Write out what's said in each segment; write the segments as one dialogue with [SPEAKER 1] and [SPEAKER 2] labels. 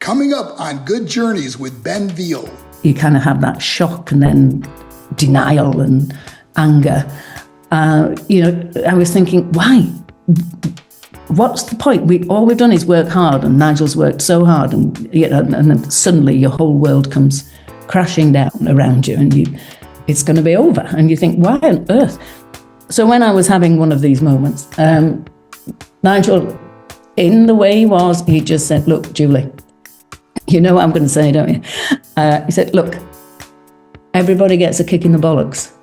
[SPEAKER 1] Coming up on Good Journeys with Ben Veal.
[SPEAKER 2] You kind of have that shock and then denial and anger. I was thinking, why? What's the point? All we've done is work hard, and Nigel's worked so hard, and then suddenly your whole world comes crashing down around you, and it's going to be over. And you think, why on earth? So when I was having one of these moments, Nigel, in the way he was, he just said, look, Julie, you know what I'm going to say, don't you? He said, look, everybody gets a kick in the bollocks.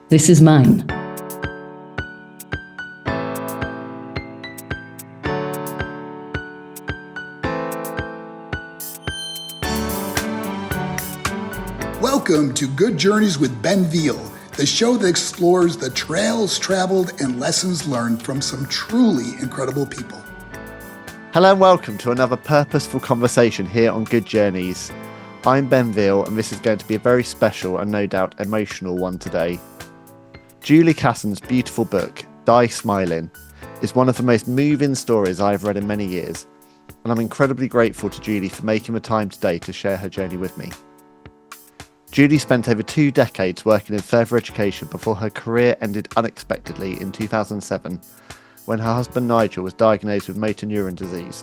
[SPEAKER 2] This is mine.
[SPEAKER 1] Welcome to Good Journeys with Ben Veal, the show that explores the trails traveled and lessons learned from some truly incredible people.
[SPEAKER 3] Hello and welcome to another purposeful conversation here on Good Journeys. I'm Ben Veal, and this is going to be a very special and no doubt emotional one today. Julie Casson's beautiful book, Die Smiling, is one of the most moving stories I've read in many years, and I'm incredibly grateful to Julie for making the time today to share her journey with me. Julie spent over 2 decades working in further education before her career ended unexpectedly in 2007, when her husband Nigel was diagnosed with motor neuron disease.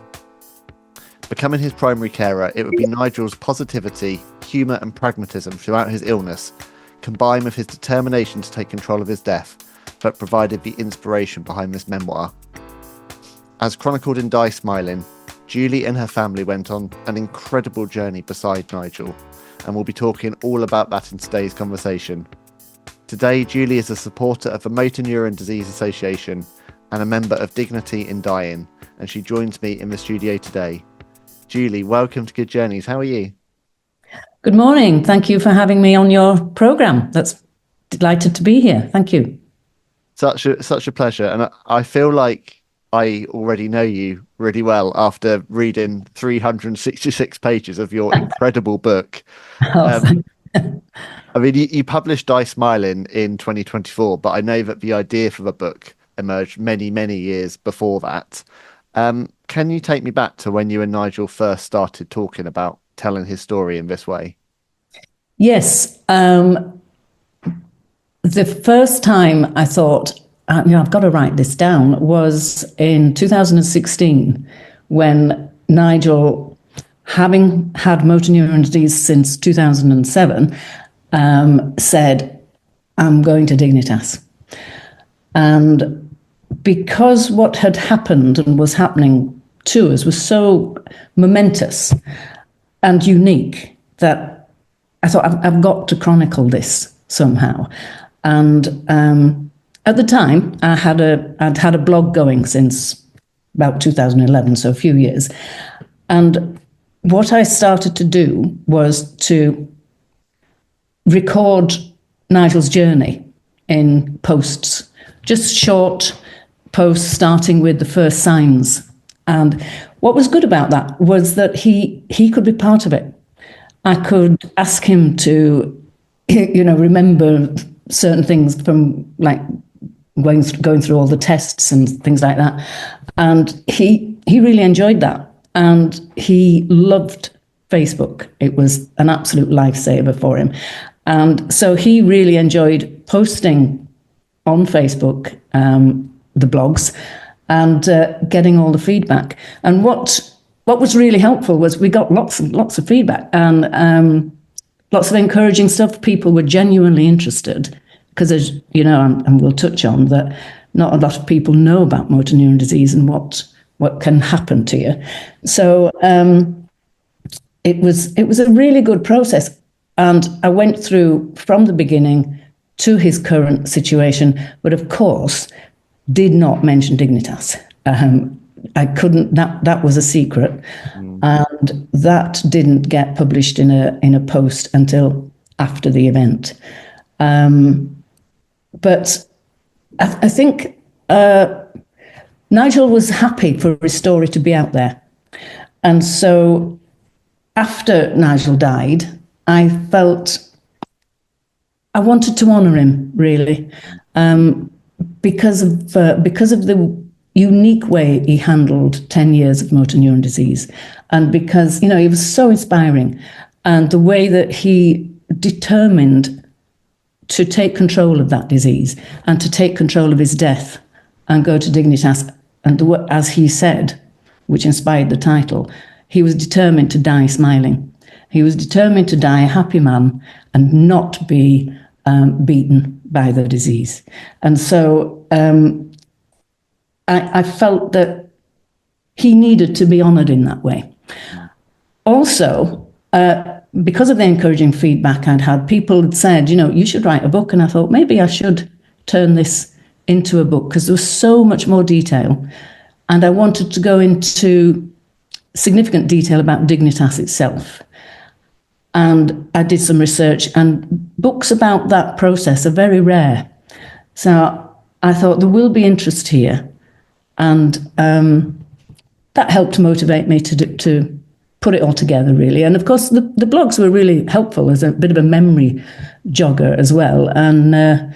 [SPEAKER 3] Becoming his primary carer, it would be Nigel's positivity, humour and pragmatism throughout his illness, combined with his determination to take control of his death, that provided the inspiration behind this memoir. As chronicled in Die Smiling, Julie and her family went on an incredible journey beside Nigel, and we'll be talking all about that in today's conversation. Today, Julie is a supporter of the Motor Neuron Disease Association and a member of Dignity in Dying, and she joins me in the studio today. Julie, welcome to Good Journeys. How are you?
[SPEAKER 2] Good morning. Thank you for having me on your programme. That's delighted to be here. Thank you.
[SPEAKER 3] Such a pleasure. And I feel like I already know you really well after reading 366 pages of your incredible book. I mean, you published Die Smiling in 2024, but I know that the idea for the book emerged many, many years before that. Can you take me back to when you and Nigel first started talking about telling his story in this way?
[SPEAKER 2] Yes. The first time I thought, I've got to write this down, was in 2016, when Nigel, having had motor neuron disease since 2007, said, I'm going to Dignitas. And because what had happened and was happening to us was so momentous and unique that I thought, I've got to chronicle this somehow. And at the time, I'd had a blog going since about 2011, so a few years. And what I started to do was to record Nigel's journey in posts, just short posts starting with the first signs. And what was good about that was that he could be part of it. I could ask him to, remember certain things from like going through all the tests and things like that. And he really enjoyed that. And he loved Facebook. It was an absolute lifesaver for him. And so he really enjoyed posting on Facebook, the blogs, and getting all the feedback. And what was really helpful was we got lots of feedback and lots of encouraging stuff. People were genuinely interested because, as you know, and we'll touch on that, not a lot of people know about motor neuron disease and what can happen to you. So it was a really good process, and I went through from the beginning to his current situation, but of course did not mention Dignitas. I couldn't. That was a secret, and that didn't get published in a post until after the event. But I think Nigel was happy for his story to be out there, and so after Nigel died, I felt I wanted to honour him really, because of the unique way he handled 10 years of motor neuron disease. And because, he was so inspiring, and the way that he determined to take control of that disease and to take control of his death and go to Dignitas. And as he said, which inspired the title, he was determined to die smiling. He was determined to die a happy man and not be beaten by the disease. And so I felt that he needed to be honoured in that way. Also, because of the encouraging feedback I'd had, people had said, you should write a book. And I thought maybe I should turn this into a book, because there was so much more detail. And I wanted to go into significant detail about Dignitas itself. And I did some research, and books about that process are very rare. So I thought there will be interest here. And that helped motivate me to put it all together, really. And of course, the blogs were really helpful as a bit of a memory jogger as well, and a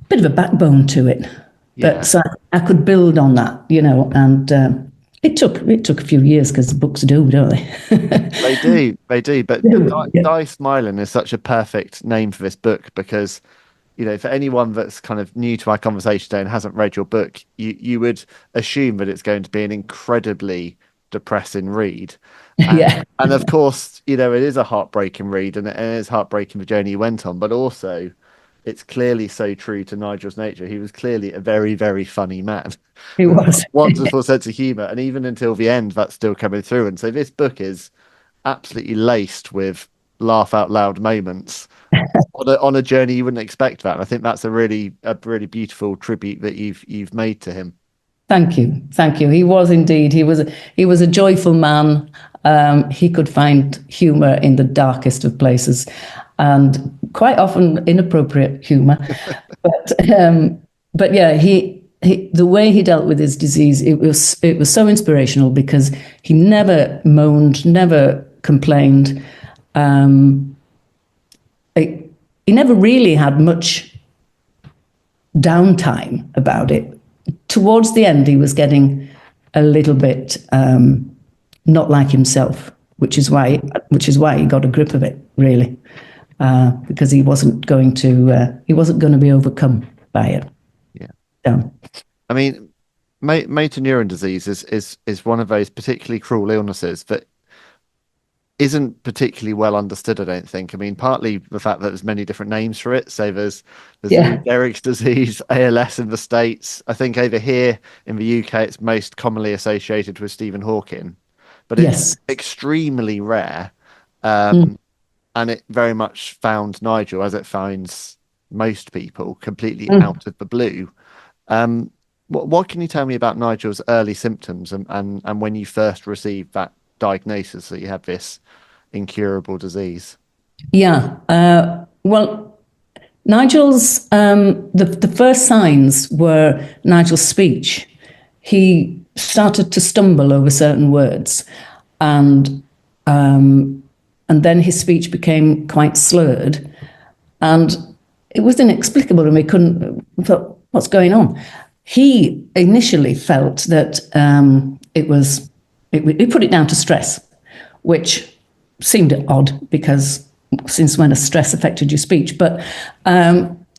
[SPEAKER 2] bit of a backbone to it. Yeah. But so I could build on that, and it took a few years, because the books do, don't they?
[SPEAKER 3] They do. But Die Smiling is such a perfect name for this book, because, for anyone that's kind of new to our conversation today and hasn't read your book, you would assume that it's going to be an incredibly depressing read. And of course, it is a heartbreaking read, and it is heartbreaking the journey he went on, but also it's clearly so true to Nigel's nature. He was clearly a very, very funny man.
[SPEAKER 2] He was.
[SPEAKER 3] Wonderful sense of humour. And even until the end, that's still coming through. And so this book is absolutely laced with laugh out loud moments on a journey you wouldn't expect that. And I think that's a really beautiful tribute that you've made to him.
[SPEAKER 2] Thank you. He was indeed. He was a joyful man. He could find humour in the darkest of places, and quite often inappropriate humour. but yeah, he the way he dealt with his disease, it was so inspirational, because he never moaned, never complained. He never really had much downtime about it. Towards the end, he was getting a little bit not like himself, which is why he got a grip of it, really, because he wasn't going to be overcome by it. Yeah.
[SPEAKER 3] I mean, motor neuron disease is one of those particularly cruel illnesses that isn't particularly well understood, I don't think. I mean, partly the fact that there's many different names for it. So there's Lou Gehrig's disease, ALS in the States. I think over here in the UK, it's most commonly associated with Stephen Hawking, but it's extremely rare. And it very much found Nigel, as it finds most people, completely out of the blue. What can you tell me about Nigel's early symptoms and when you first received that diagnosis that you had this incurable disease?
[SPEAKER 2] Well, Nigel's the first signs were Nigel's speech. He started to stumble over certain words, and then his speech became quite slurred, and it was inexplicable, and we thought, what's going on? He initially felt that he put it down to stress, which seemed odd, because since when has stress affected your speech? But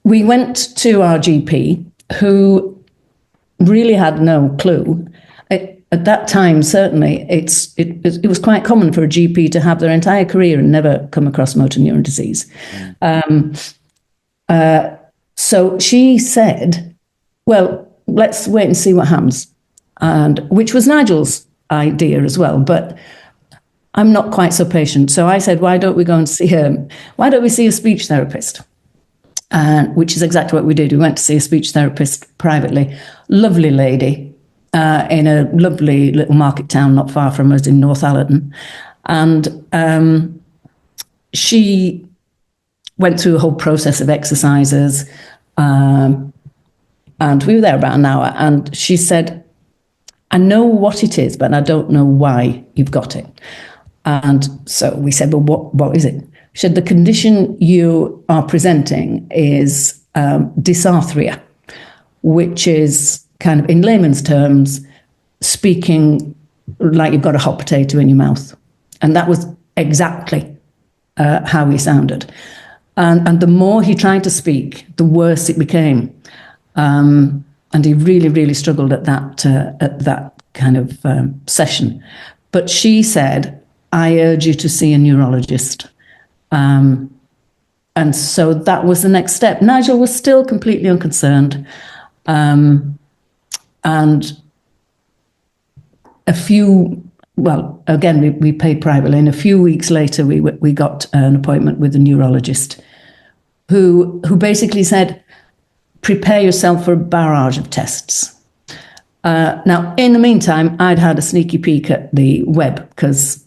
[SPEAKER 2] we went to our GP, who really had no clue. At that time, certainly, it was quite common for a GP to have their entire career and never come across motor neuron disease. So she said, well, let's wait and see what happens, and which was Nigel's idea as well, but I'm not quite so patient. So I said, why don't we go and see why don't we see a speech therapist? Which is exactly what we did. We went to see a speech therapist privately. Lovely lady in a lovely little market town not far from us in Northallerton. And she went through a whole process of exercises, and we were there about an hour, and she said, I know what it is, but I don't know why you've got it. And so we said, well, what is it? She said, the condition you are presenting is dysarthria, which is kind of in layman's terms, speaking like you've got a hot potato in your mouth. And that was exactly how he sounded. And the more he tried to speak, the worse it became. And he really, really struggled at that kind of session. But she said, I urge you to see a neurologist. And so that was the next step. Nigel was still completely unconcerned. And we paid privately. And a few weeks later, we got an appointment with a neurologist who basically said, prepare yourself for a barrage of tests. Now, in the meantime, I'd had a sneaky peek at the web, because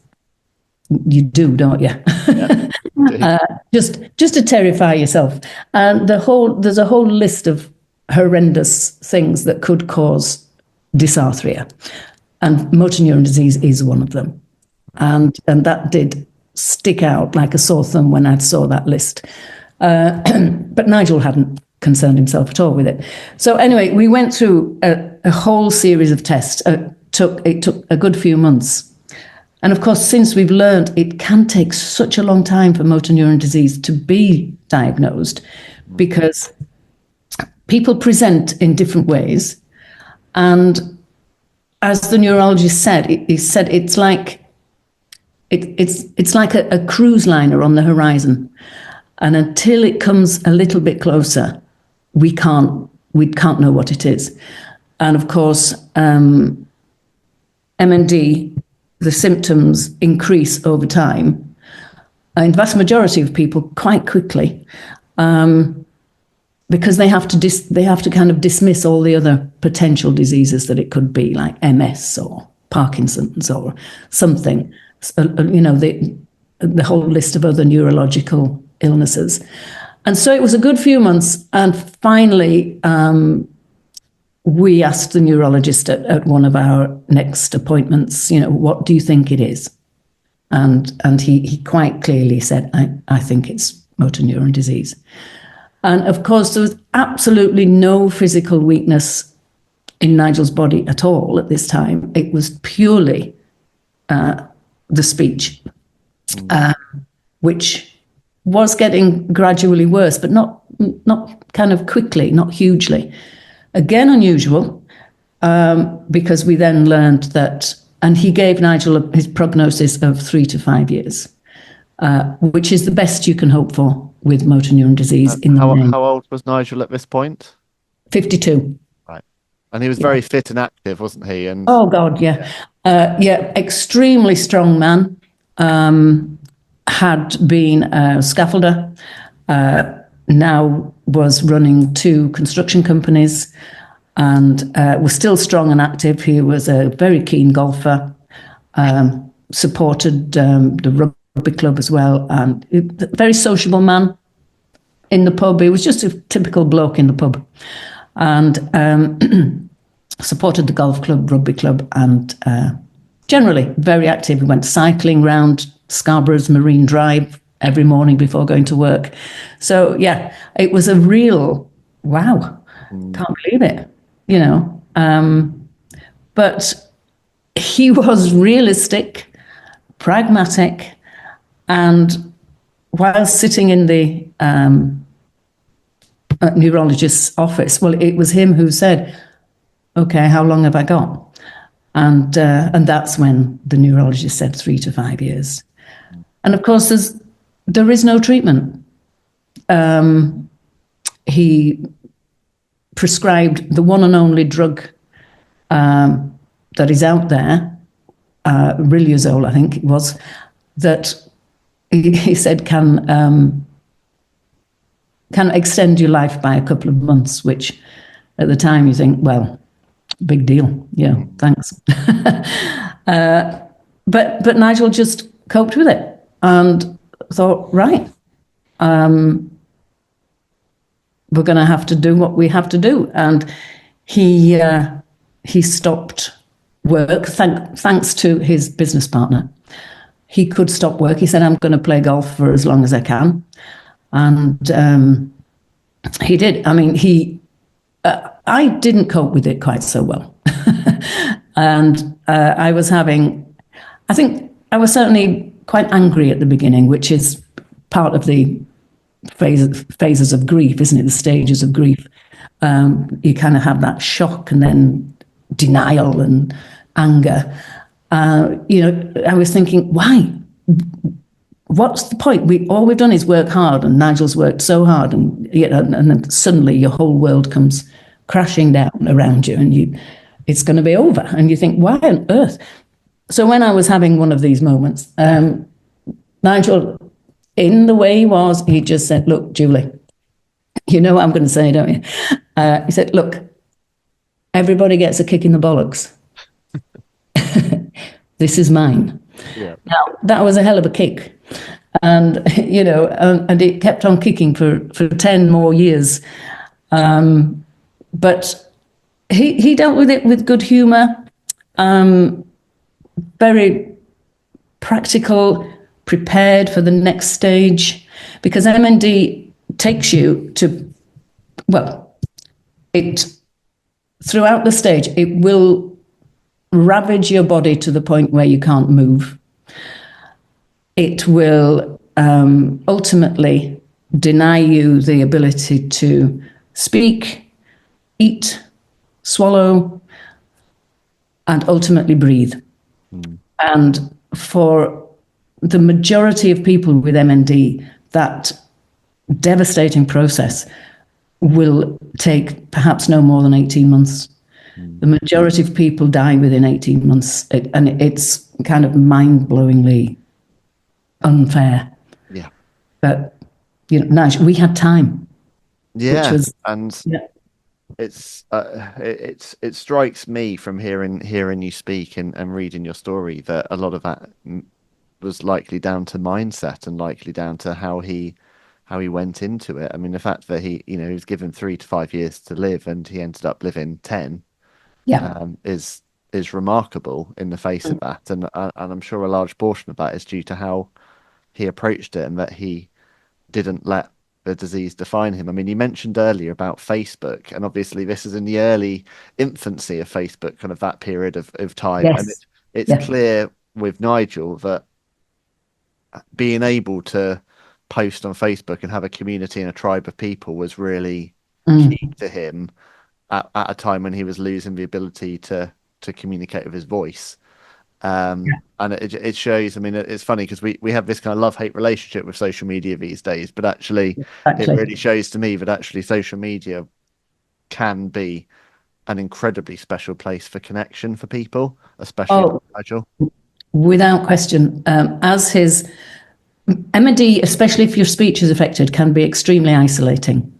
[SPEAKER 2] you do, don't you? Yeah. Just to terrify yourself. And there's a whole list of horrendous things that could cause dysarthria. And motor neuron disease is one of them. And that did stick out like a sore thumb when I saw that list. But Nigel hadn't concerned himself at all with it. So anyway, we went through a whole series of tests. It took a good few months. And of course, since we've learned it can take such a long time for motor neuron disease to be diagnosed, because people present in different ways. And as the neurologist said, he said it's like a cruise liner on the horizon. And until it comes a little bit closer, we can't know what it is. And of course, MND, the symptoms increase over time. And the vast majority of people quite quickly, because they have to kind of dismiss all the other potential diseases that it could be, like MS or Parkinson's or something, the whole list of other neurological illnesses. And so it was a good few months, and finally we asked the neurologist at one of our next appointments, what do you think it is? And he quite clearly said, I think it's motor neuron disease. And of course, there was absolutely no physical weakness in Nigel's body at all at this time. It was purely the speech, which was getting gradually worse, but not kind of quickly, not hugely. Again, unusual, because we then learned that, and he gave Nigel his prognosis of 3 to 5 years, which is the best you can hope for with motor neuron disease.
[SPEAKER 3] How old was Nigel at this point?
[SPEAKER 2] 52.
[SPEAKER 3] Right. And he was very fit and active, wasn't he? And
[SPEAKER 2] oh, God, yeah. Extremely strong man. Had been a scaffolder, now was running 2 construction companies, and was still strong and active. He was a very keen golfer, supported the rugby club as well, and a very sociable man in the pub. He was just a typical bloke in the pub, and supported the golf club, rugby club, and generally very active. He went cycling round Scarborough's Marine Drive every morning before going to work. So, yeah, it was a real, wow, can't believe it, But he was realistic, pragmatic, and while sitting in the neurologist's office, well, it was him who said, okay, how long have I got? And that's when the neurologist said 3 to 5 years. And of course, there is no treatment. He prescribed the one and only drug that is out there, Riluzole, I think it was, that he said can extend your life by a couple of months, which at the time you think, well, big deal. Yeah, thanks. But Nigel just coped with it and thought, right, we're going to have to do what we have to do. And he stopped work, thanks to his business partner. He could stop work. He said, I'm going to play golf for as long as I can. And he did. I mean, I didn't cope with it quite so well. And I was I think I was certainly quite angry at the beginning, which is part of the phases of grief, isn't it? The stages of grief. You kind of have that shock and then denial and anger. I was thinking, why? What's the point? All we've done is work hard, and Nigel's worked so hard, and then suddenly your whole world comes crashing down around you, and it's going to be over. And you think, why on earth? So when I was having one of these moments, Nigel, in the way he was, he just said, "Look, Julie, you know what I'm going to say, don't you?" He said, "Look, everybody gets a kick in the bollocks. This is mine."
[SPEAKER 3] Yeah.
[SPEAKER 2] Now, that was a hell of a kick. And, and it kept on kicking for 10 more years. But he dealt with it with good humour, very practical, prepared for the next stage, because MND takes you to, throughout the stage, it will ravage your body to the point where you can't move. It will ultimately deny you the ability to speak, eat, swallow, and ultimately breathe. And for the majority of people with MND, that devastating process will take perhaps no more than 18 months. The majority of people die within 18 months, and it's kind of mind-blowingly unfair.
[SPEAKER 3] Yeah.
[SPEAKER 2] But, Nigel, we had time.
[SPEAKER 3] Yeah. It strikes me from hearing you speak and reading your story that a lot of that was likely down to mindset and likely down to how he went into it. I mean, the fact that he was given 3 to 5 years to live and he ended up living 10 is remarkable in the face of that. And I'm sure a large portion of that is due to how he approached it and that he didn't let the disease define him. I mean, you mentioned earlier about Facebook, and obviously this is in the early infancy of Facebook, kind of that period of time.
[SPEAKER 2] Yes.
[SPEAKER 3] And it's clear with Nigel that being able to post on Facebook and have a community and a tribe of people was really key to him at a time when he was losing the ability to communicate with his voice. And it shows, I mean, it's funny because we have this kind of love-hate relationship with social media these days, but actually it really shows to me that actually social media can be an incredibly special place for connection for people, especially Nigel.
[SPEAKER 2] Without question. As his MND, especially if your speech is affected, can be extremely isolating.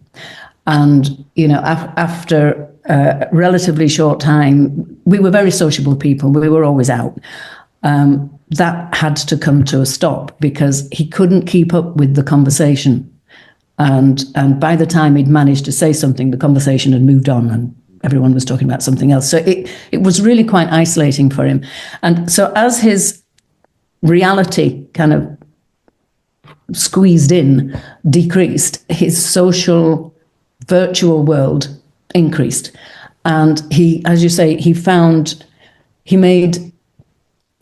[SPEAKER 2] And, after a relatively short time, we were very sociable people. We were always out. That had to come to a stop because he couldn't keep up with the conversation. And by the time he'd managed to say something, the conversation had moved on and everyone was talking about something else. So it was really quite isolating for him. And so as his reality kind of squeezed in, decreased, his social virtual world increased. And he, as you say, he made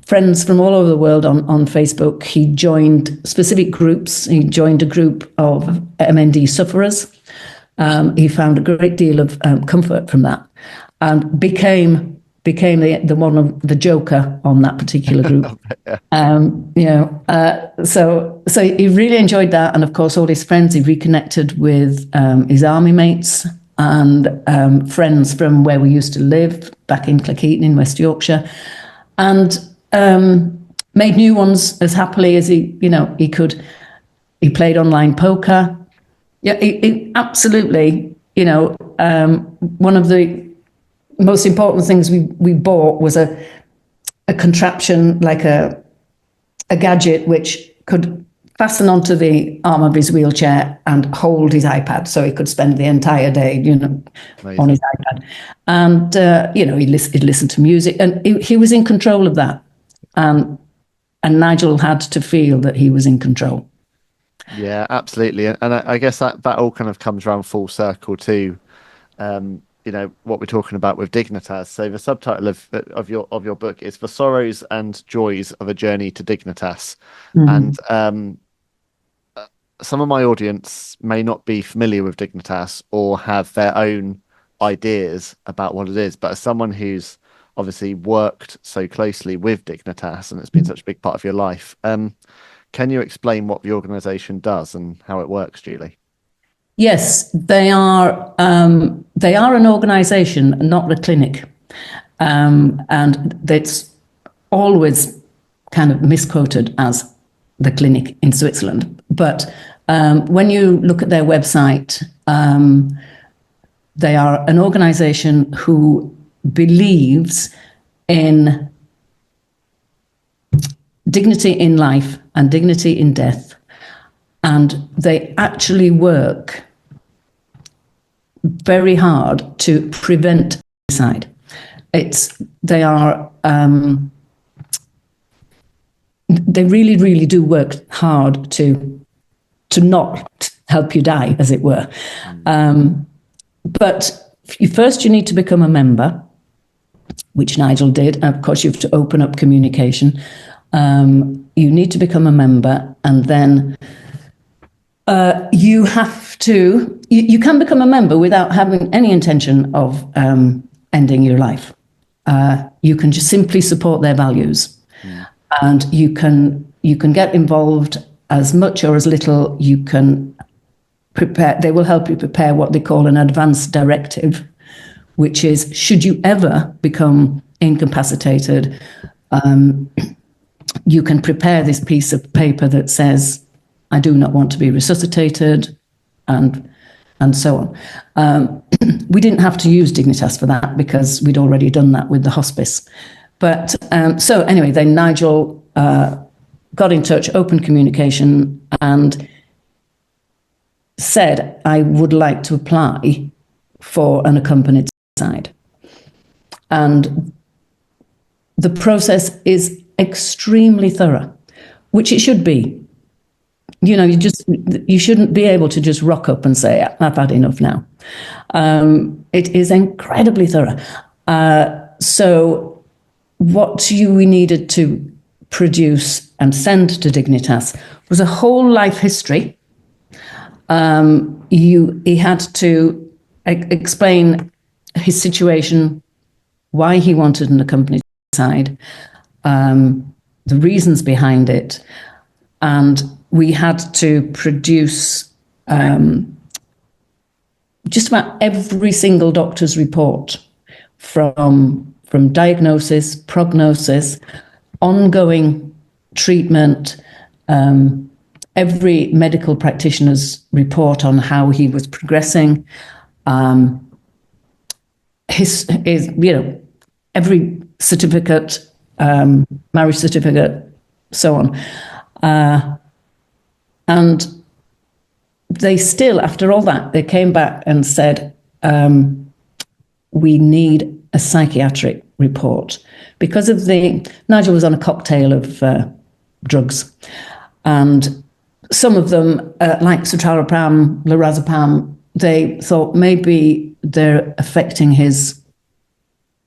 [SPEAKER 2] friends from all over the world on Facebook. He joined specific groups. He joined a group of MND sufferers. He found a great deal of comfort from that and became the joker on that particular group. So he really enjoyed that. And of course, all his friends, he reconnected with his army mates and friends from where we used to live back in Cleckheaton in West Yorkshire, and made new ones as happily as he could. He played online poker. Yeah, he absolutely, one of the most important things we bought was a contraption, like a gadget which could fasten onto the arm of his wheelchair and hold his iPad, so he could spend the entire day, on his iPad. And he'd listen to music, and he was in control of that. And Nigel had to feel that he was in control. Yeah,
[SPEAKER 3] absolutely. And I guess that all kind of comes around full circle too. what we're talking about with Dignitas. So the subtitle of your book is "For Sorrows and Joys of a Journey to Dignitas," and some of my audience may not be familiar with Dignitas or have their own ideas about what it is. But as someone who's obviously worked so closely with Dignitas and it's been such a big part of your life, can you explain what the organisation does and how it works, Julie?
[SPEAKER 2] Yes, they are. They are an organisation, not a clinic, and it's always kind of misquoted as the clinic in Switzerland. But when you look at their website, they are an organisation who believes in dignity in life and dignity in death, and they actually work very hard to prevent suicide. They really, really do work hard to not help you die, as it were. But first you need to become a member, which Nigel did. And of course, you have to open up communication. You need to become a member, and then you have to. You can become a member without having any intention of ending your life. You can just simply support their values, and you can get involved as much or as little. You can prepare. They will help you prepare what they call an advance directive, which is, should you ever become incapacitated, you can prepare this piece of paper that says, I do not want to be resuscitated, and so on. We didn't have to use Dignitas for that because we'd already done that with the hospice. But so anyway, then Nigel got in touch, open communication, and said, I would like to apply for an accompanied suicide. And the process is extremely thorough, which it should be. You shouldn't be able to just rock up and say, I've had enough now. It is incredibly thorough. So what we needed to produce and send to Dignitas was a whole life history. He had to explain his situation, why he wanted an accompanied suicide, the reasons behind it, and we had to produce just about every single doctor's report from diagnosis, prognosis, ongoing treatment, every medical practitioner's report on how he was progressing, every certificate, marriage certificate, so on. And they still, after all that, they came back and said, we need a psychiatric report. Because of Nigel was on a cocktail of drugs. And some of them, like citalopram, lorazepam, they thought maybe they're affecting his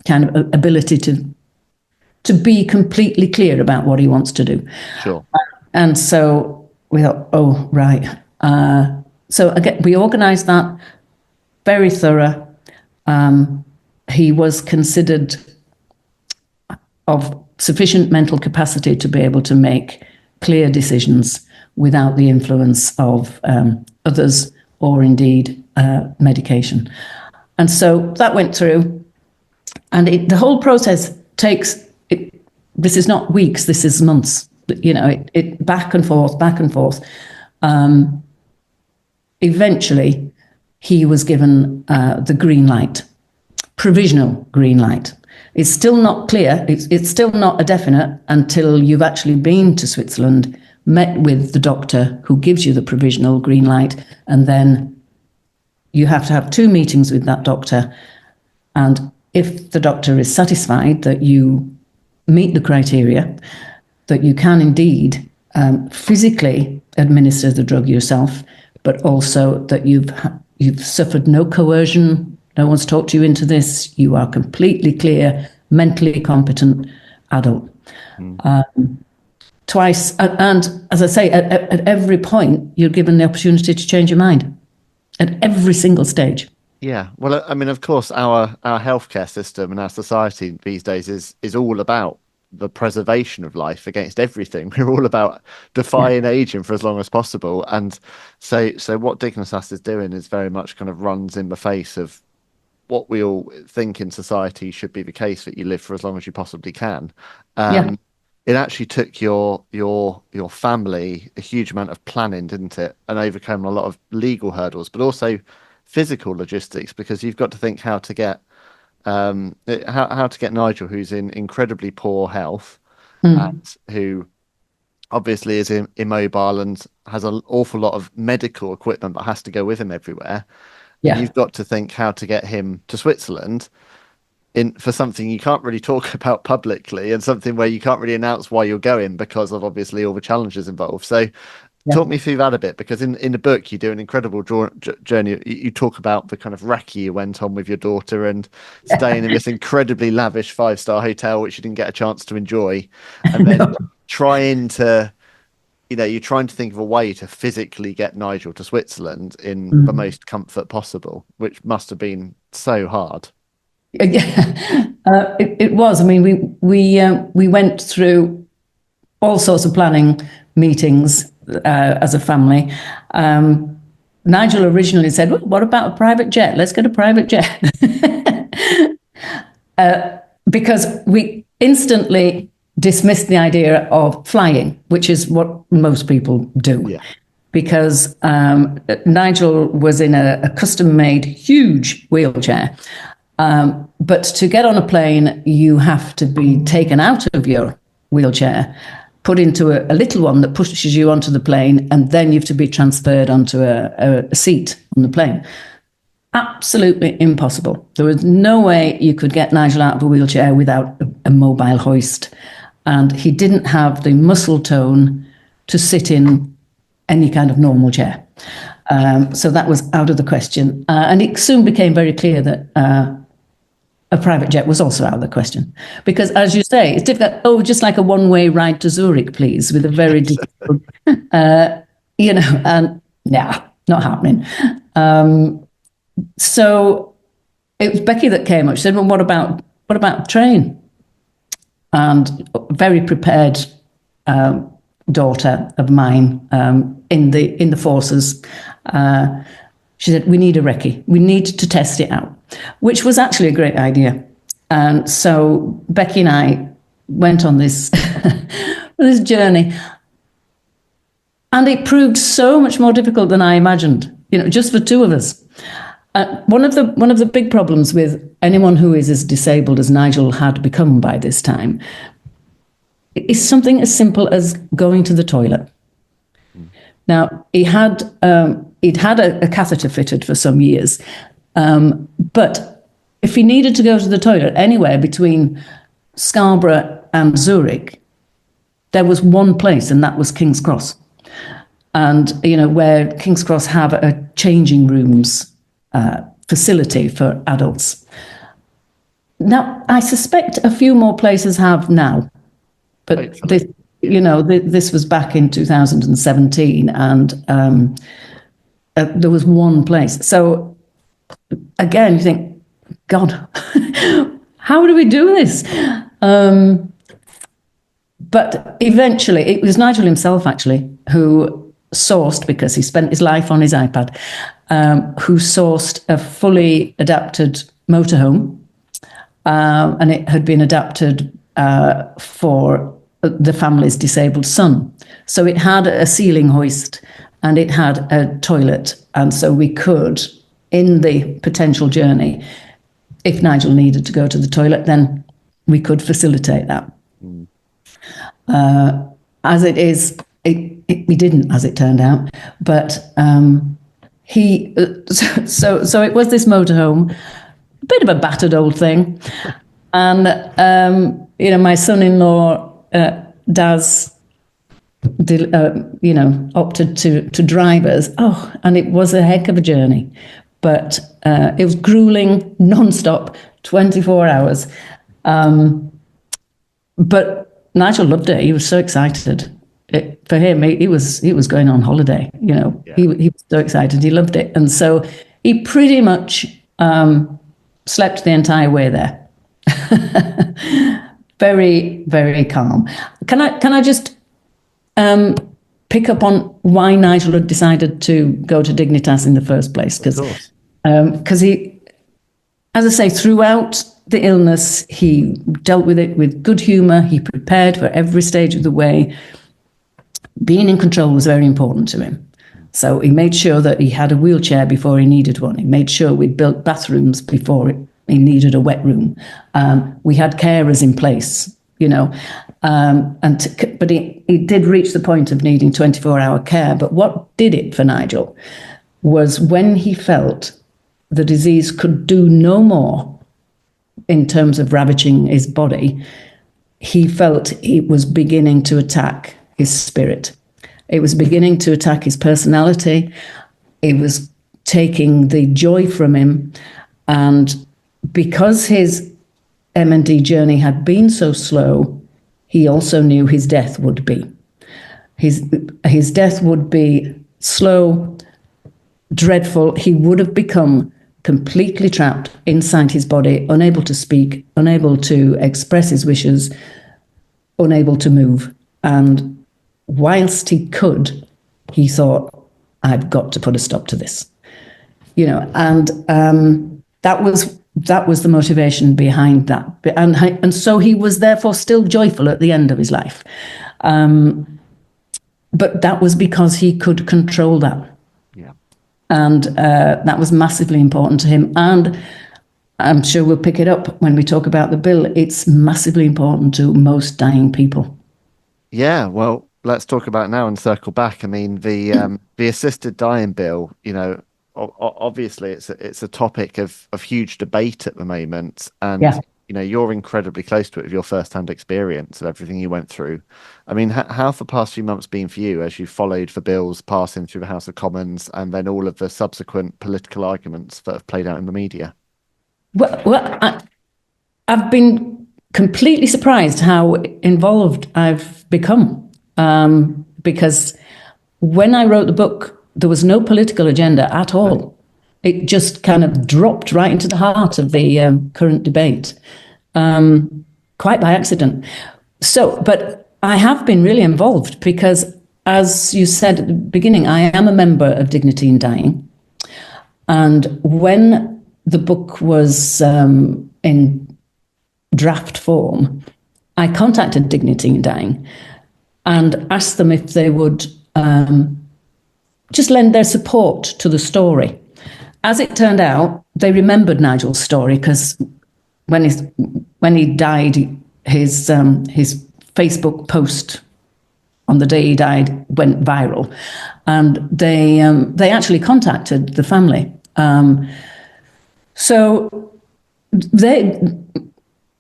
[SPEAKER 2] kind of ability to be completely clear about what he wants to do.
[SPEAKER 3] Sure.
[SPEAKER 2] And so we thought, oh, right. So again, we organised that, very thorough. He was considered of sufficient mental capacity to be able to make clear decisions without the influence of others or indeed medication. And so that went through, and the whole process takes, this is not weeks, this is months. It back and forth. Eventually, he was given the green light, provisional green light. It's still not clear. It's still not a definite until you've actually been to Switzerland, met with the doctor who gives you the provisional green light, and then you have to have 2 meetings with that doctor. And if the doctor is satisfied that you meet the criteria, that you can indeed physically administer the drug yourself, but also that you've suffered no coercion, No one's talked you into this. You are completely clear, mentally competent adult. Twice, and as I say, at every point, you're given the opportunity to change your mind at every single stage.
[SPEAKER 3] Yeah, well, I mean, of course, our healthcare system and our society these days is all about the preservation of life against everything. We're all about defying aging for as long as possible, and so what Dignitas is doing is very much kind of runs in the face of what we all think in society should be the case, that you live for as long as you possibly can. It actually took your family a huge amount of planning, didn't it, and overcome a lot of legal hurdles, but also physical logistics, because you've got to think how to get Nigel, who's in incredibly poor health and who obviously is immobile and has an awful lot of medical equipment that has to go with him everywhere. Yeah. You've got to think how to get him to Switzerland for something you can't really talk about publicly, and something where you can't really announce why you're going because of obviously all the challenges involved. So talk me through that a bit, because in the book you do an incredible journey. You talk about the kind of recce you went on with your daughter and staying in this incredibly lavish 5-star hotel, which you didn't get a chance to enjoy, and then trying to, you're trying to think of a way to physically get Nigel to Switzerland in the most comfort possible, which must have been so hard.
[SPEAKER 2] It was. I mean, we went through all sorts of planning meetings as a family. Nigel originally said, well, what about a private jet? Let's get a private jet. Because we instantly dismissed the idea of flying, which is what most people do. Yeah. Because Nigel was in a custom-made huge wheelchair. But to get on a plane, you have to be taken out of your wheelchair, put into a little one that pushes you onto the plane, and then you have to be transferred onto a seat on the plane. Absolutely impossible. There was no way you could get Nigel out of a wheelchair without a mobile hoist. And he didn't have the muscle tone to sit in any kind of normal chair. So that was out of the question. And it soon became very clear that a private jet was also out of the question. Because, as you say, it's difficult. Oh, just like a one-way ride to Zurich, please, with a very difficult, and not happening. So it was Becky that came up. She said, well, what about train? And a very prepared daughter of mine in the forces, she said, we need a recce. We need to test it out, which was actually a great idea. And so Becky and I went on this this journey, and it proved so much more difficult than I imagined. Just for two of us. One of the big problems with anyone who is as disabled as Nigel had become by this time is something as simple as going to the toilet. Now, he'd had a catheter fitted for some years, but if he needed to go to the toilet anywhere between Scarborough and Zurich, there was one place, and that was King's Cross. And, where King's Cross have a changing rooms facility for adults. Now, I suspect a few more places have now, but this was back in 2017, and there was one place. So again, you think, God, how do we do this? But eventually, it was Nigel himself, actually, who sourced, because he spent his life on his iPad, who sourced a fully adapted motorhome, and it had been adapted for the family's disabled son. So it had a ceiling hoist and it had a toilet, and so we could, in the potential journey, if Nigel needed to go to the toilet, then we could facilitate that. As it is, we didn't, as it turned out, but so it was this motorhome, a bit of a battered old thing, and my son-in-law Daz opted to drive us. Oh, and it was a heck of a journey, but it was grueling, non-stop, 24 hours. But Nigel loved it. He was so excited. For him, he was going on holiday. Yeah. He was so excited. He loved it, and so he pretty much slept the entire way there. Very, very calm. Can I just pick up on why Nigel had decided to go to Dignitas in the first place? Because he, as I say, throughout the illness, he dealt with it with good humour. He prepared for every stage of the way. Being in control was very important to him. So he made sure that he had a wheelchair before he needed one. He made sure we'd built bathrooms before he needed a wet room. We had carers in place, but he did reach the point of needing 24-hour care. But what did it for Nigel was when he felt the disease could do no more in terms of ravaging his body, he felt it was beginning to attack his spirit. It was beginning to attack his personality. It was taking the joy from him. And because his M&D journey had been so slow, he also knew his death would be. His death would be slow, dreadful. He would have become completely trapped inside his body, unable to speak, unable to express his wishes, unable to move. And whilst he could, he thought, I've got to put a stop to this. And that was the motivation behind that. And so he was therefore still joyful at the end of his life. But that was because he could control that. And that was massively important to him. And I'm sure we'll pick it up when we talk about the bill. It's massively important to most dying people. Yeah,
[SPEAKER 3] well, let's talk about it now and circle back. I mean, the assisted dying bill, obviously it's a topic of huge debate at the moment. And, you're incredibly close to it with your first-hand experience of everything you went through. I mean, how have the past few months been for you as you followed the bills passing through the House of Commons and then all of the subsequent political arguments that have played out in the media?
[SPEAKER 2] Well, I've been completely surprised how involved I've become. Because when I wrote the book, there was no political agenda at all. It just kind of dropped right into the heart of the current debate, quite by accident. But I have been really involved because, as you said at the beginning, I am a member of Dignity in Dying. And when the book was in draft form, I contacted Dignity in Dying and asked them if they would just lend their support to the story. As it turned out, they remembered Nigel's story because when he died, his Facebook post on the day he died went viral, and they actually contacted the family. So they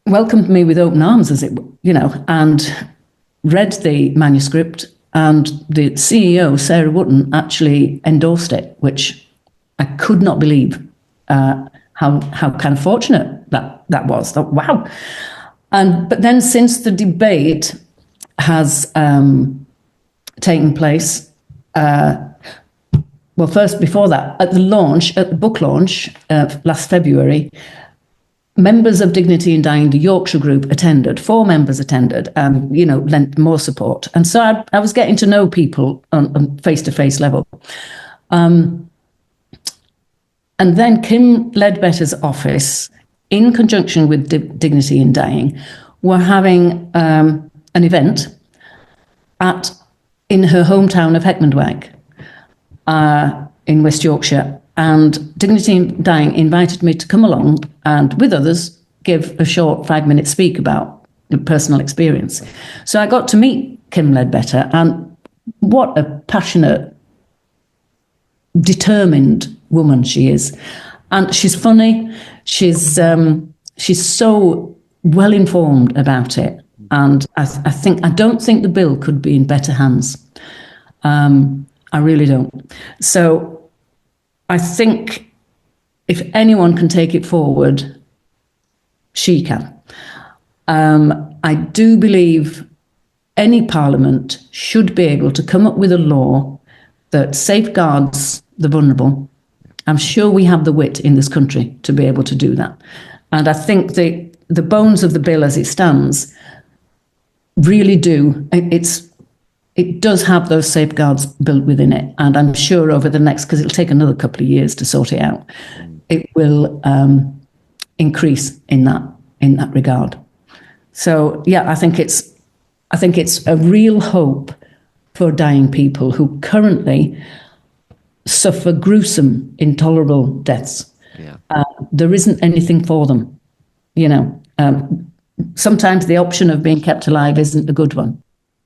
[SPEAKER 2] welcomed me with open arms, and read the manuscript, and the CEO, Sarah Wootton, actually endorsed it, which I could not believe how kind of fortunate that was. Thought, wow. But then since the debate has taken place, first before that, at the book launch last February, members of Dignity in Dying, the Yorkshire group, attended. 4 members attended and, lent more support. And so I was getting to know people on face-to-face level. And then Kim Ledbetter's office, in conjunction with Dignity in Dying, were having an event in her hometown of Heckmondwike in West Yorkshire. And Dignity in Dying invited me to come along and, with others, give a short 5-minute speak about the personal experience. So I got to meet Kim Ledbetter, and what a passionate, determined woman she is. And she's funny. She's so well informed about it. And I don't think the bill could be in better hands. I really don't. So I think if anyone can take it forward, she can. I do believe any parliament should be able to come up with a law that safeguards the vulnerable. I'm sure we have the wit in this country to be able to do that. And I think the bones of the bill as it stands really do. It does have those safeguards built within it. And I'm sure over the next, because it'll take another couple of years to sort it out, it will increase in that regard. So yeah, I think it's a real hope for dying people who currently suffer gruesome, intolerable deaths.
[SPEAKER 3] Yeah.
[SPEAKER 2] There isn't anything for them, sometimes the option of being kept alive isn't a good one.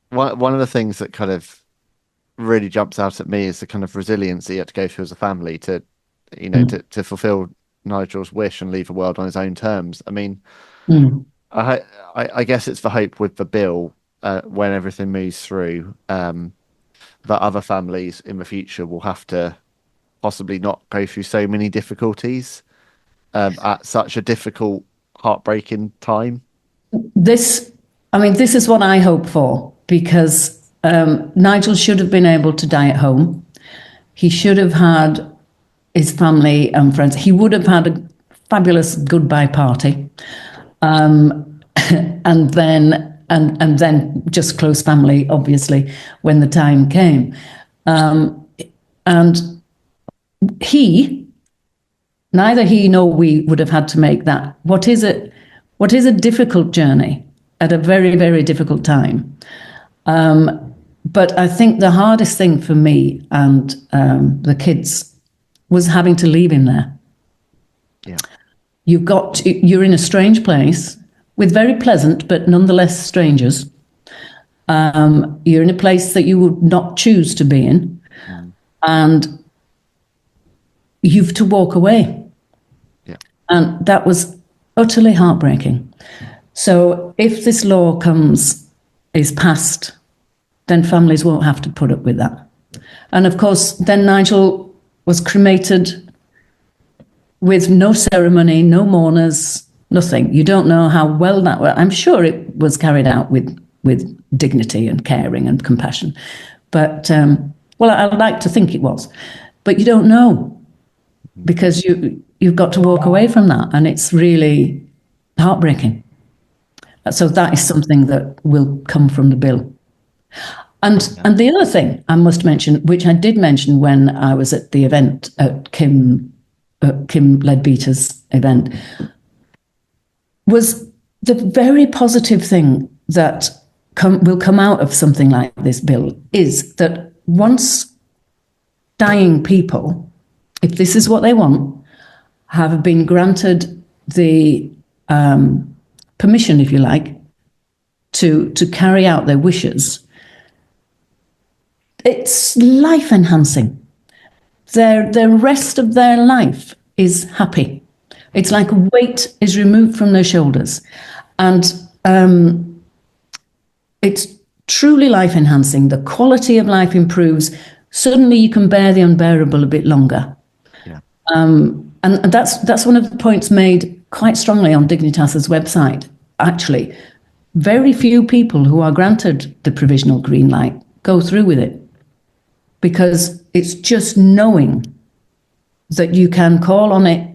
[SPEAKER 3] One of the things that kind of really jumps out at me is the kind of resilience that you had to go through as a family to, to fulfill Nigel's wish and leave the world on his own terms. I mean, I guess it's the hope with the bill when everything moves through that other families in the future will have to possibly not go through so many difficulties at such a difficult, heartbreaking time.
[SPEAKER 2] This is what I hope for, because Nigel should have been able to die at home. He should have had his family and friends. He would have had a fabulous goodbye party, and then just close family, obviously, when the time came. And neither he nor we would have had to make that. What is a difficult journey at a very, very difficult time. But I think the hardest thing for me and the kids was having to leave him there.
[SPEAKER 3] Yeah.
[SPEAKER 2] You're in a strange place with very pleasant but nonetheless strangers. You're in a place that you would not choose to be in, and you've to walk away.
[SPEAKER 3] Yeah.
[SPEAKER 2] And that was utterly heartbreaking. So if this law is passed, then families won't have to put up with that. And of course, then Nigel was cremated with no ceremony, no mourners, nothing. You don't know how well that was. I'm sure it was carried out with dignity and caring and compassion. But, I'd like to think it was. But you don't know, because you've got to walk away from that, and it's really heartbreaking. So that is something that will come from the bill. And the other thing I must mention, which I did mention when I was at the event at Kim Leadbeater's event, was the very positive thing that will come out of something like this bill is that once dying people, if this is what they want, have been granted the permission, if you like, to carry out their wishes, it's life enhancing. The rest of their life is happy. It's like a weight is removed from their shoulders. And it's truly life enhancing. The quality of life improves. Suddenly you can bear the unbearable a bit longer.
[SPEAKER 3] Yeah.
[SPEAKER 2] And that's one of the points made quite strongly on Dignitas's website. Actually, very few people who are granted the provisional green light go through with it, because it's just knowing that you can call on it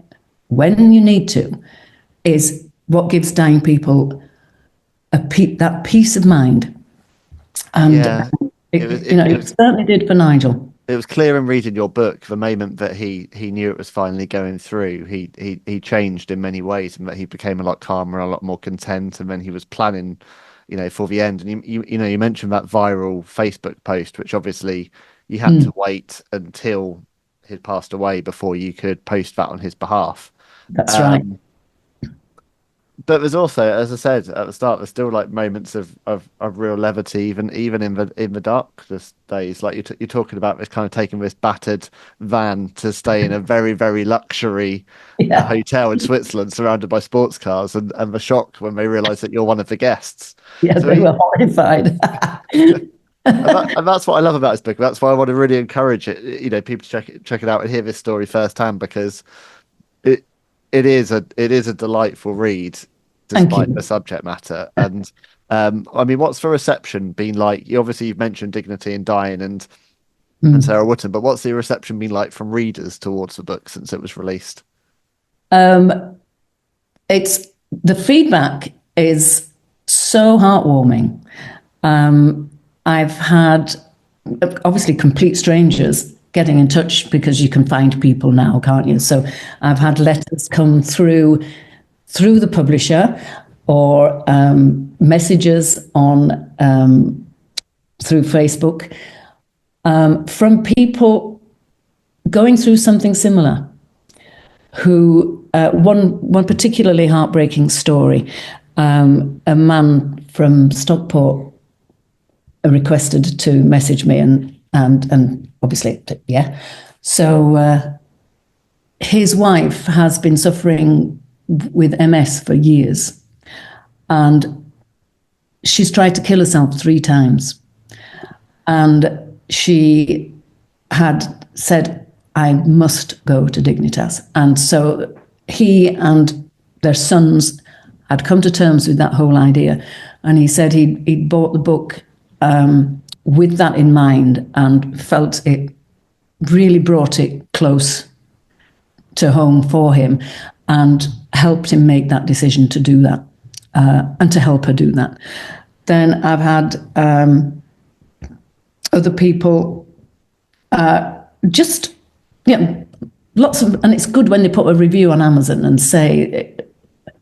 [SPEAKER 2] when you need to is what gives dying people that peace of mind. And it certainly did for Nigel.
[SPEAKER 3] It was clear in reading your book, the moment that he knew it was finally going through, he changed in many ways, and that he became a lot calmer, a lot more content, and then he was planning, for the end. And you mentioned that viral Facebook post, which obviously you had to wait until he'd passed away before you could post that on his behalf.
[SPEAKER 2] That's right.
[SPEAKER 3] But there's also, as I said at the start, there's still like moments of real levity, even in the darkest days. Like you're talking about this kind of taking this battered van to stay in a very, very luxury hotel in Switzerland, surrounded by sports cars, and the shock when they realise that you're one of the guests.
[SPEAKER 2] Yeah, so they were horrified.
[SPEAKER 3] and that's what I love about this book. That's why I want to really encourage it. People to check it out and hear this story firsthand, because it is a delightful read,
[SPEAKER 2] Thank
[SPEAKER 3] despite the
[SPEAKER 2] you.
[SPEAKER 3] subject matter. And I mean, what's the reception been like? You've mentioned Dignity and Dying and
[SPEAKER 2] Mm.
[SPEAKER 3] Sarah Wootton, but what's the reception been like from readers towards the book since it was released?
[SPEAKER 2] Um, it's the feedback is so heartwarming. Um, I've had obviously complete strangers getting in touch because you can find people now, can't you? So I've had letters come through the publisher or messages on through Facebook from people going through something similar. Who one particularly heartbreaking story? A man from Stockport requested to message me, and obviously, yeah. So his wife has been suffering with MS for years, and she's tried to kill herself 3 times. And she had said, I must go to Dignitas. And so he and their sons had come to terms with that whole idea. And he said he'd bought the book with that in mind and felt it really brought it close to home for him and helped him make that decision to do that and to help her do that. Then I've had other people just, lots of, and it's good when they put a review on Amazon and say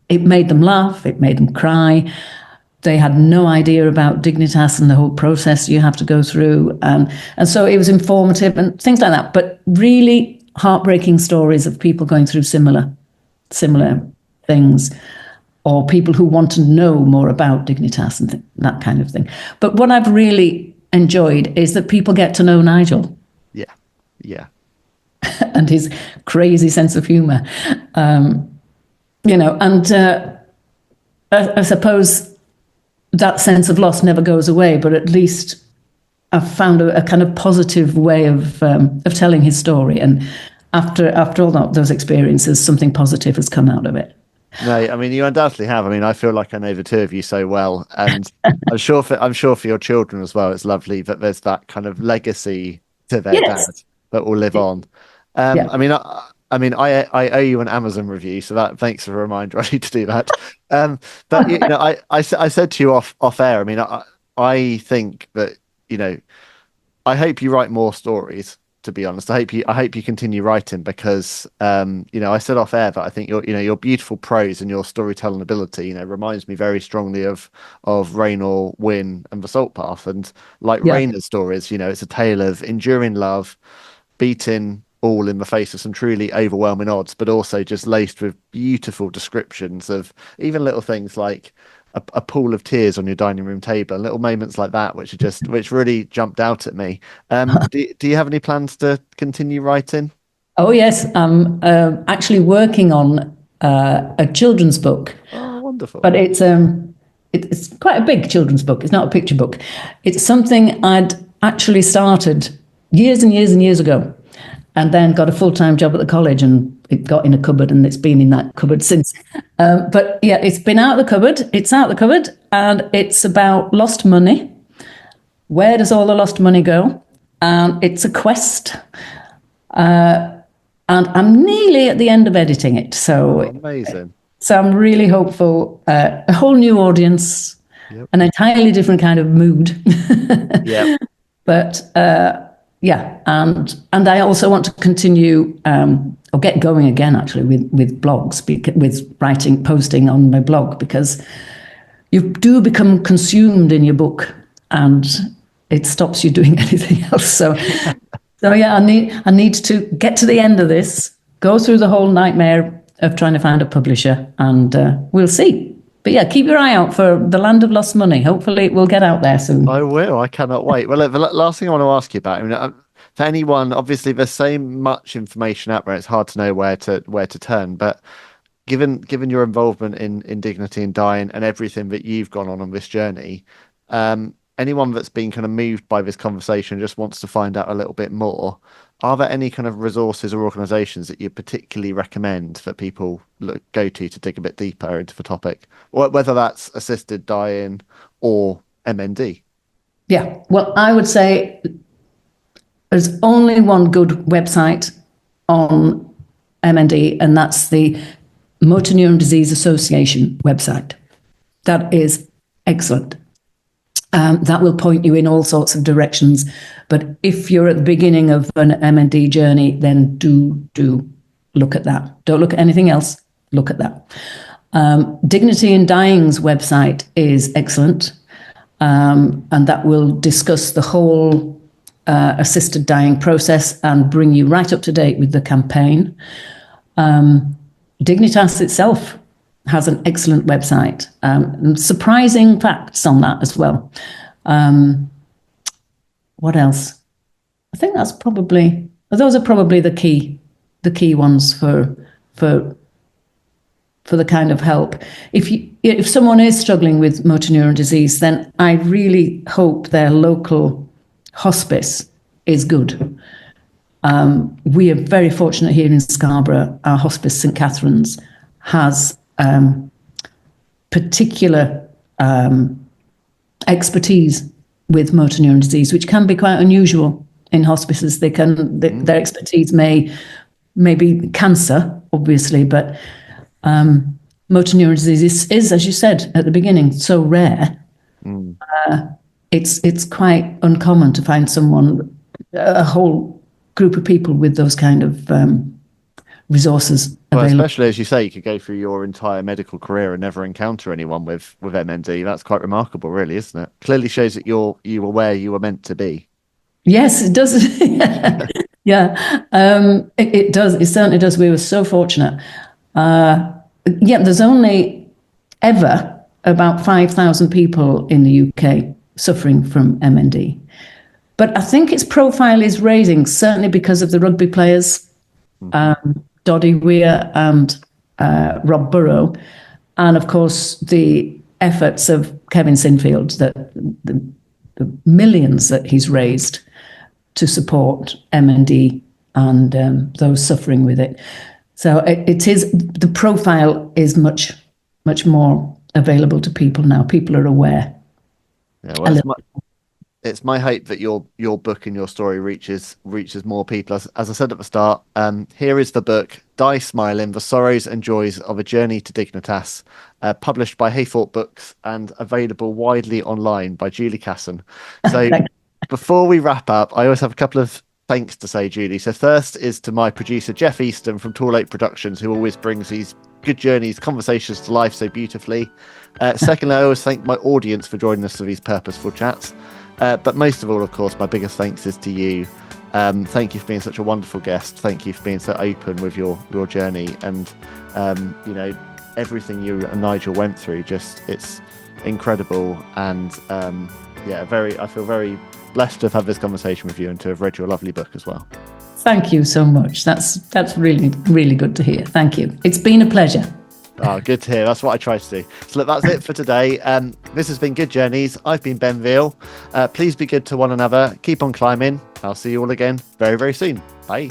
[SPEAKER 2] it made them laugh, it made them cry. They had no idea about Dignitas and the whole process you have to go through. And so it was informative and things like that. But really heartbreaking stories of people going through similar things, or people who want to know more about Dignitas and that kind of thing. But what I've really enjoyed is that people get to know Nigel.
[SPEAKER 3] Yeah, yeah,
[SPEAKER 2] And his crazy sense of humour. And I suppose that sense of loss never goes away, but at least I've found a kind of positive way of telling his story. And after all those experiences, something positive has come out of it.
[SPEAKER 3] no, I mean, you undoubtedly have. I mean, I feel like I know the two of you so well, and I'm sure for your children as well. It's lovely that there's that kind of legacy to their dad
[SPEAKER 2] Yes.
[SPEAKER 3] that will live on.
[SPEAKER 2] Yeah.
[SPEAKER 3] I owe you an Amazon review, so that thanks for a reminder. I need to do that. But I said to you off air. I mean, I think that I hope you write more stories. To be honest, I hope you continue writing because I said off air that I think your beautiful prose and your storytelling ability reminds me very strongly of Raynor, Wynne, and the Salt Path. And like
[SPEAKER 2] Yeah.
[SPEAKER 3] Raynor's stories, it's a tale of enduring love, beating all in the face of some truly overwhelming odds, but also just laced with beautiful descriptions of even little things like a pool of tears on your dining room table, and little moments like that, which really jumped out at me. Do you have any plans to continue writing?
[SPEAKER 2] Oh, yes. I'm actually working on a children's book,
[SPEAKER 3] Oh, wonderful.
[SPEAKER 2] but it's quite a big children's book. It's not a picture book. It's something I'd actually started years and years and years ago, and then got a full-time job at the college, and it got in a cupboard, and it's been in that cupboard since. But yeah, it's been out of the cupboard. It's out of the cupboard, and it's about lost money. Where does all the lost money go? It's a quest. And I'm nearly at the end of editing it.
[SPEAKER 3] Oh, amazing.
[SPEAKER 2] So I'm really hopeful. A whole new audience,
[SPEAKER 3] Yep.
[SPEAKER 2] an entirely different kind of mood.
[SPEAKER 3] Yeah.
[SPEAKER 2] But yeah, and I also want to continue or get going again actually with blogs, with writing, posting on my blog, because you do become consumed in your book, and it stops you doing anything else. So yeah, I need to get to the end of this, go through the whole nightmare of trying to find a publisher, and we'll see. But yeah, keep your eye out for The Land of Lost Money. Hopefully it will get out there soon.
[SPEAKER 3] I will. I cannot wait. Well, look, the last thing I want to ask you about, I mean, for anyone, obviously there's so much information out there, it's hard to know where to turn. But given your involvement in Dignity and Dying and everything that you've gone on this journey, anyone that's been kind of moved by this conversation just wants to find out a little bit more, are there any kind of resources or organizations that you particularly recommend that people go to dig a bit deeper into the topic, whether that's assisted dying or MND?
[SPEAKER 2] Yeah, well, I would say there's only one good website on MND, and that's the Motor Neuron Disease Association website. That is excellent. That will point you in all sorts of directions. But if you're at the beginning of an MND journey, then do look at that. Don't look at anything else. Look at that. Dignity in Dying's website is excellent. And that will discuss the whole assisted dying process and bring you right up to date with the campaign. Dignitas itself has an excellent website. Surprising facts on that as well. What else? I think those are probably the key ones for the kind of help. If someone is struggling with motor neuron disease, then I really hope their local hospice is good. We are very fortunate here in Scarborough. Our hospice, St Catherine's, has particular expertise with motor neuron disease, which can be quite unusual in hospices. Their expertise may be cancer, obviously, but motor neuron disease is, as you said at the beginning, so rare. It's quite uncommon to find a whole group of people with those kind of resources available.
[SPEAKER 3] Well, especially as you say, you could go through your entire medical career and never encounter anyone with MND. That's quite remarkable, really, isn't it? Clearly shows that you were where you were meant to be.
[SPEAKER 2] Yes, it does. Yeah, it does. It certainly does. We were so fortunate. There's only ever about 5,000 people in the UK suffering from MND. But I think its profile is raising, certainly because of the rugby players, Doddy Weir and Rob Burrow, and of course the efforts of Kevin Sinfield, the millions that he's raised to support MND and those suffering with it. So the profile is much, much more available to people now. People are aware.
[SPEAKER 3] Yeah, well, it's my hope that your book and your story reaches more people. As I said at the start, here is the book, Die Smiling, The Sorrows and Joys of a Journey to Dignitas, published by Haythorpe Books and available widely online by Julie Casson. So before we wrap up, I always have a couple of thanks to say, Julie. So first is to my producer, Jeff Easton from Tall Oak Productions, who always brings these Good Journeys conversations to life so beautifully. Secondly, I always thank my audience for joining us for these purposeful chats. But most of all, of course, my biggest thanks is to you. Thank you for being such a wonderful guest. Thank you for being so open with your journey and, everything you and Nigel went through. Just, it's incredible. And I feel very blessed to have had this conversation with you and to have read your lovely book as well.
[SPEAKER 2] Thank you so much. That's really, really good to hear. Thank you. It's been a pleasure.
[SPEAKER 3] Oh, good to hear. That's what I try to do. So look, that's it for today. This has been Good Journeys. I've been Ben Veal. Please be good to one another. Keep on climbing. I'll see you all again very, very soon. Bye.